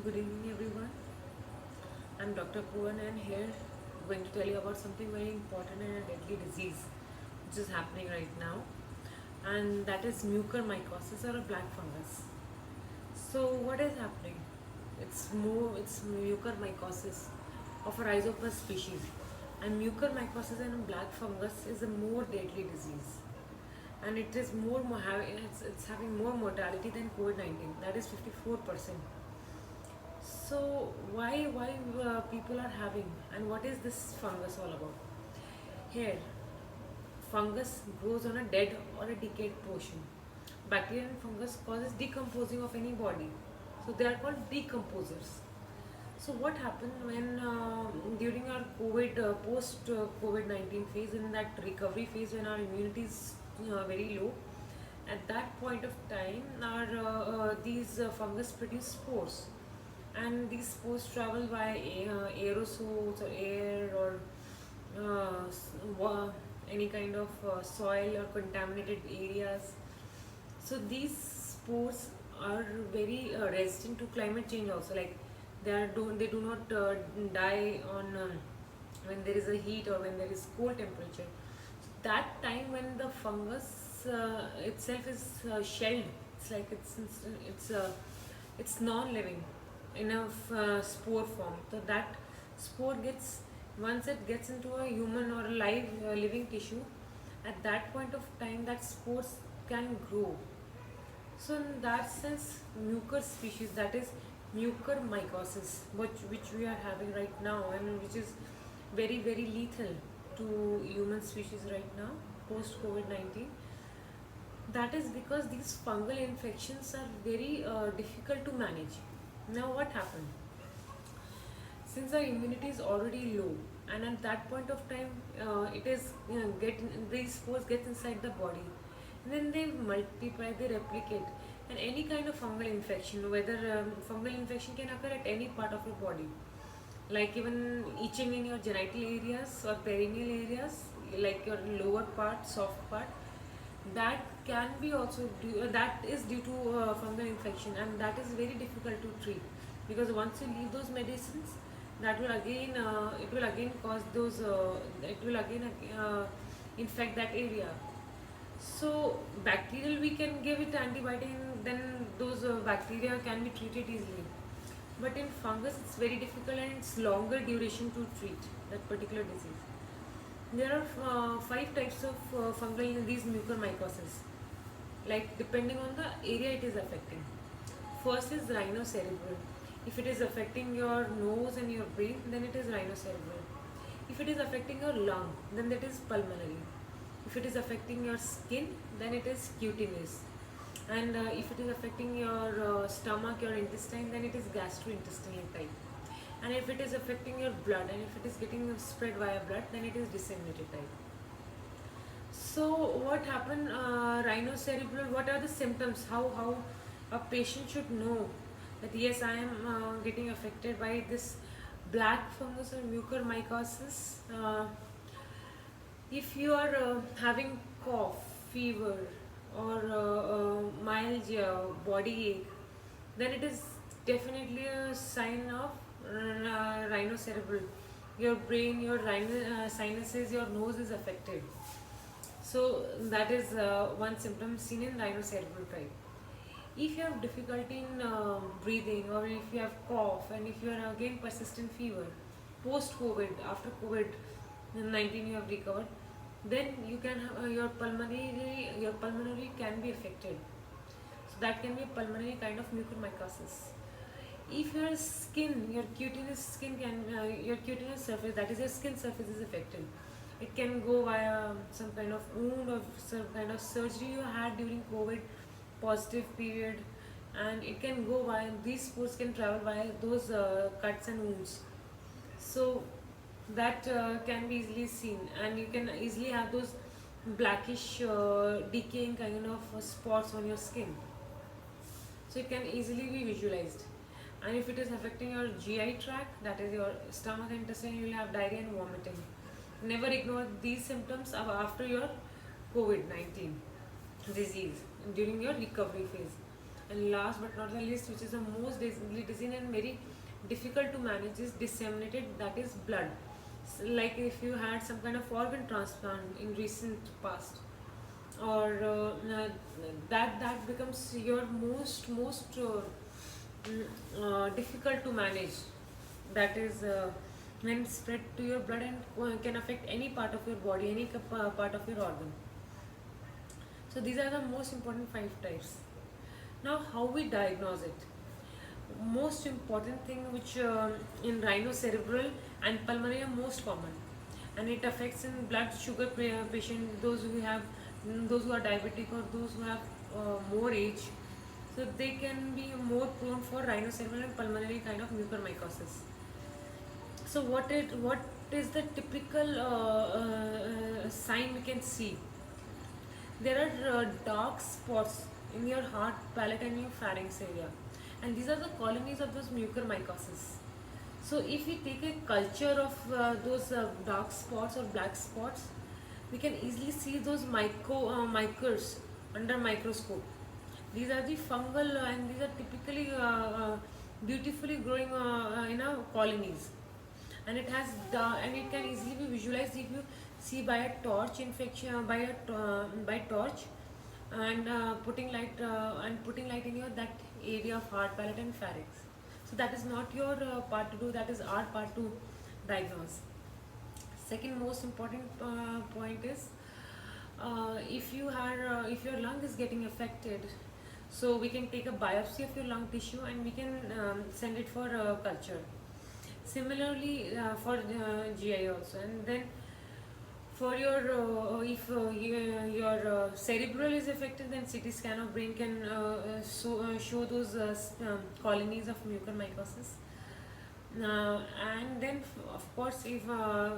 Good evening, everyone. I'm Dr. Pooran, and here I'm going to tell you about something very important and a deadly disease which is happening right now, and that is mucormycosis or a black fungus. So, what is happening? It's mucormycosis of a rhizopus species, and mucormycosis and black fungus is a more deadly disease, and it is it's having more mortality than COVID-19. That is 54%. So why people are having, and what is this fungus all about? Here, fungus grows on a dead or a decayed portion. Bacteria and fungus causes decomposing of any body, so they are called decomposers. So what happened when during our post COVID-19 phase, in that recovery phase when our immunity is very low, at that point of time our these fungus produce spores, and these spores travel by aerosols or air or any kind of soil or contaminated areas. So these spores are very resistant to climate change also. Like they do not die on when there is a heat or when there is cold temperature. So that time when the fungus itself is shelled, it's like it's non-living in a spore form. So that spore gets, once it gets into a human or a live living tissue, at that point of time that spores can grow. So in that sense, mucor species, that is mucormycosis, which we are having right now, and which is very lethal to human species right now post COVID-19. That is because these fungal infections are very difficult to manage. Now what happened? Since our immunity is already low, and at that point of time, it is get these spores get inside the body, and then they multiply, they replicate, and any kind of fungal infection, whether fungal infection can occur at any part of your body, like even itching in your genital areas or perineal areas, like your lower part, soft part, that can be also that is due to fungal infection, and that is very difficult to treat, because once you leave those medicines, that will again it will again cause those it will again infect that area. So bacterial, we can give it antibiotic, and then those bacteria can be treated easily. But in fungus, it's very difficult, and it's longer duration to treat that particular disease. There are five types of fungal these mucormycosis, like depending on the area it is affecting. First is rhinocerebral. If it is affecting your nose and your brain, then it is rhinocerebral. If it is affecting your lung, then that is pulmonary. If it is affecting your skin, then it is cutaneous. And if it is affecting your stomach, your intestine, then it is gastrointestinal type. And if it is affecting your blood, and if it is getting spread via blood, then it is disseminated type. So what happened? Rhinocerebral. What are the symptoms? How a patient should know that yes, I am getting affected by this black fungus or mucormycosis. If you are having cough, fever, or myalgia, body ache, then it is definitely a sign of rhinocerebral. Your brain, your sinuses, your nose is affected. So that is one symptom seen in rhinocerebral type. If you have difficulty in breathing, or if you have cough, and if you are again persistent fever, post COVID, after COVID 19 you have recovered, then you can have, your pulmonary can be affected. So that can be a pulmonary kind of mucormycosis. If your skin, your cutaneous skin can, your cutaneous surface, that is your skin surface, is affected, it can go via some kind of wound or some kind of surgery you had during COVID positive period, and it can go via, these spores can travel via those cuts and wounds. So that can be easily seen, and you can easily have those blackish decaying kind of spots on your skin. So it can easily be visualized. And if it is affecting your GI tract, that is your stomach and intestine, you will have diarrhea and vomiting. Never ignore these symptoms after your COVID-19 disease during your recovery phase. And last but not the least, which is the most deadly disease and very difficult to manage, is disseminated, that is blood. Like if you had some kind of organ transplant in recent past, or that becomes your most difficult to manage. That is when spread to your blood and can affect any part of your body, any part of your organ. So these are the most important five types. Now, how we diagnose it? Most important thing, which in rhinocerebral and pulmonary are most common, and it affects in blood sugar patient, those who have, those who are diabetic or those who have more age. So they can be more prone for rhinocerebral and pulmonary kind of mucormycosis. So what is the typical sign we can see? There are dark spots in your heart, palate, and your pharynx area, and these are the colonies of those mucormycosis. So if we take a culture of those dark spots or black spots, we can easily see those micers under microscope. These are the fungal, and these are typically beautifully growing in a colonies, and and it can easily be visualized if you see by a torch infection, by torch, and putting light in your that area of heart, palate, and pharynx. So that is not your part to do, that is our part to diagnose. Second most important point is, if your lung is getting affected, so we can take a biopsy of your lung tissue and we can send it for culture. Similarly for GI also. And then for your if your cerebral is affected, then CT scan of brain can show those colonies of mucormycosis. And then of course, if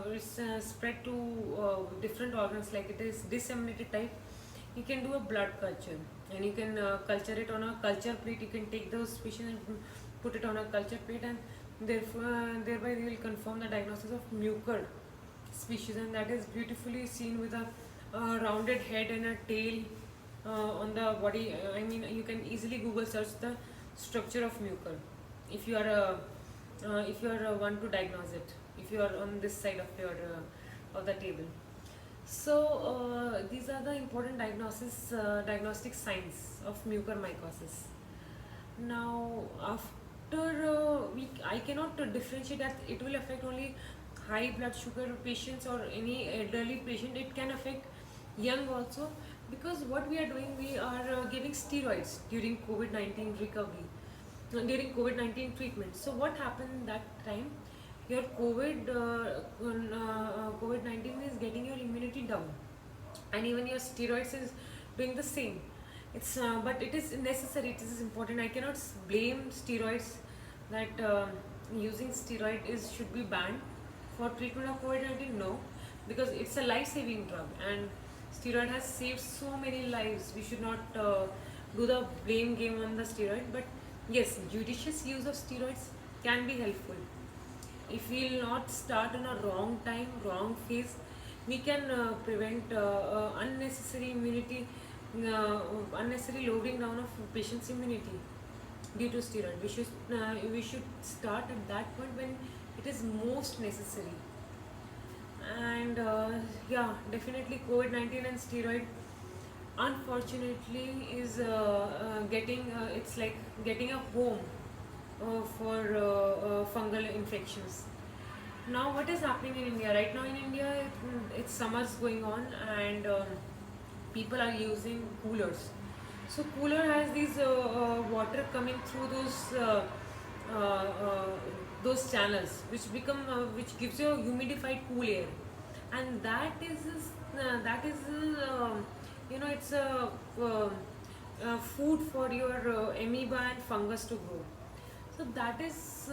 it's spread to different organs, like it is disseminated type, you can do a blood culture, and you can culture it on a culture plate. You can take those species and put it on a culture plate, and thereby you will confirm the diagnosis of mucor species, and that is beautifully seen with a rounded head and a tail on the body. I mean, you can easily Google search the structure of mucor if you are one to diagnose it, if you are on this side of your of the table. So these are the important diagnostic signs of mucormycosis. Now, after I cannot differentiate that it will affect only high blood sugar patients or any elderly patient. It can affect young also, because what we are doing, we are giving steroids during COVID-19 recovery, during COVID-19 treatment. So what happened that time? Your COVID-19 is getting your immunity down, and even your steroids is doing the same. It's but it is necessary, it is important. I cannot blame steroids, that using steroid is should be banned for treatment of COVID-19. No, because it's a life-saving drug, and steroid has saved so many lives. We should not do the blame game on the steroid. But yes, judicious use of steroids can be helpful. If we will not start in a wrong time, wrong phase, we can prevent unnecessary immunity, unnecessary loading down of patient's immunity due to steroid. We should start at that point when it is most necessary. And yeah, definitely COVID-19 and steroid, unfortunately, is getting it's like getting a home for fungal infections. Now, what is happening in India right now? In India, it's summers going on, and people are using coolers. So cooler has these water coming through uh, uh, those channels, which gives you a humidified cool air, and that is it's a food for your amoeba and fungus to grow. So that is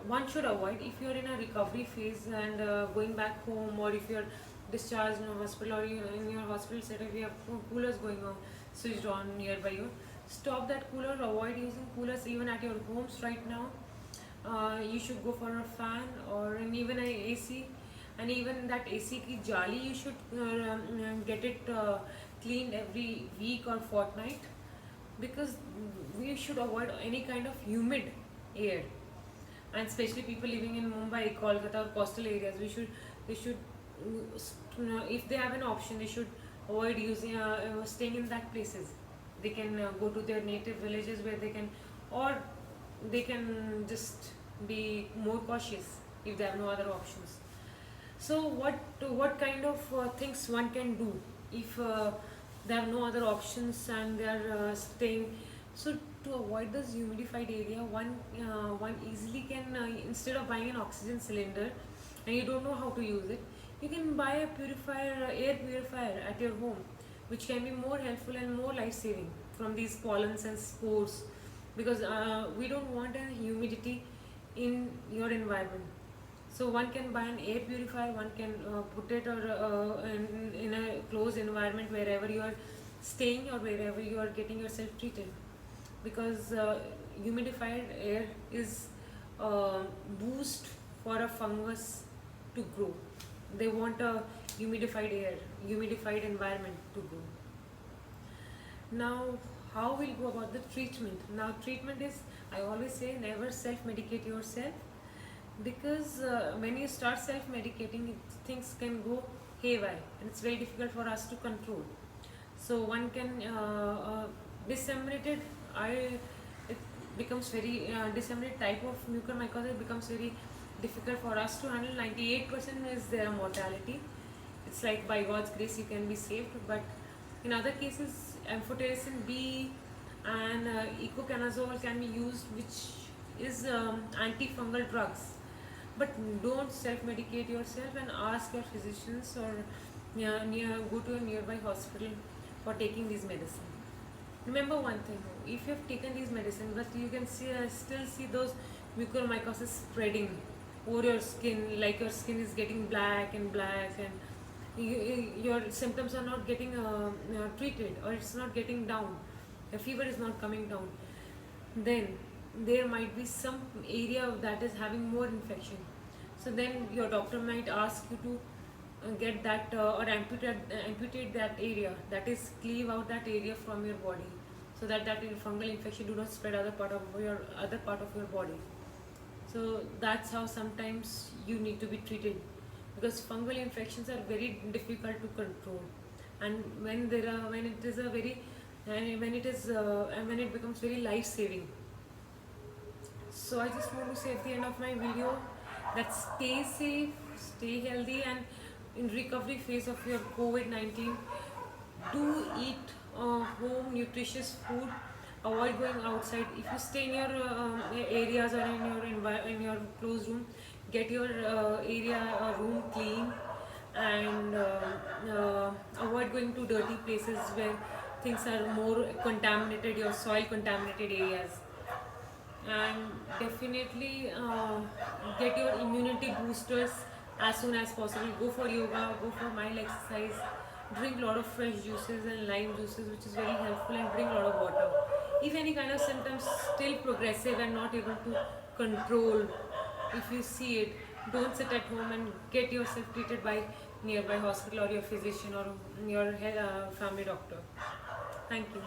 one should avoid if you are in a recovery phase and going back home, or if you are discharged in a hospital, or in your hospital setup you have coolers going on, switched on nearby you. Stop that cooler. Avoid using coolers even at your homes right now. You should go for a fan, or even an AC, and even that AC ki jali you should get it cleaned every week or fortnight. because we should avoid any kind of humid air, and especially people living in Mumbai, Kolkata, or coastal areas. They should if they have an option, they should avoid using staying in that places. They can go to their native villages where they can, or they can just be more cautious if they have no other options. So what kind of things one can do if they have no other options and they are staying? So to avoid this humidified area, one easily can, instead of buying an oxygen cylinder and you don't know how to use it, you can buy a purifier, air purifier at your home, which can be more helpful and more life saving from these pollens and spores, because we don't want a humidity in your environment. So one can buy an air purifier, one can put it or in a closed environment wherever you are staying or wherever you are getting yourself treated, because humidified air is boost for a fungus to grow. They want a humidified air, humidified environment to grow. Now, how we'll go about the treatment? Now, treatment is, I always say, never self-medicate yourself, because when you start self-medicating, things can go haywire and it's very difficult for us to control. So one can disseminated, I it becomes very disseminated type of mucormycosis becomes very difficult for us to handle. 98% is their mortality. It's like by God's grace you can be saved, but in other cases amphotericin B and icoconazole can be used, which is antifungal drugs. But don't self-medicate yourself, and ask your physicians or go to a nearby hospital for taking these medicine. Remember one thing: if you have taken these medicine, but you can still see those mucormycosis spreading over your skin, like your skin is getting black and black, and your symptoms are not getting treated, or it's not getting down, the fever is not coming down, then there might be some area that is having more infection. So then your doctor might ask you to get that or amputate that area, that is cleave out that area from your body, so that fungal infection do not spread other part of your body. So that's how sometimes you need to be treated, because fungal infections are very difficult to control, and when it is a very and when it becomes very life saving. So I just want to say at the end of my video that stay safe, stay healthy, and in recovery phase of your COVID-19, do eat home nutritious food. Avoid going outside. If you stay in your areas or in your closed room, get your area room clean, and avoid going to dirty places where things are more contaminated, your soil contaminated areas. And definitely get your immunity boosters as soon as possible. Go for yoga, go for mild exercise, drink a lot of fresh juices and lime juices, which is very helpful, and drink a lot of water. If any kind of symptoms still progressive and not able to control, if you see it, don't sit at home, and get yourself treated by nearby hospital or your physician or your family doctor. Thank you.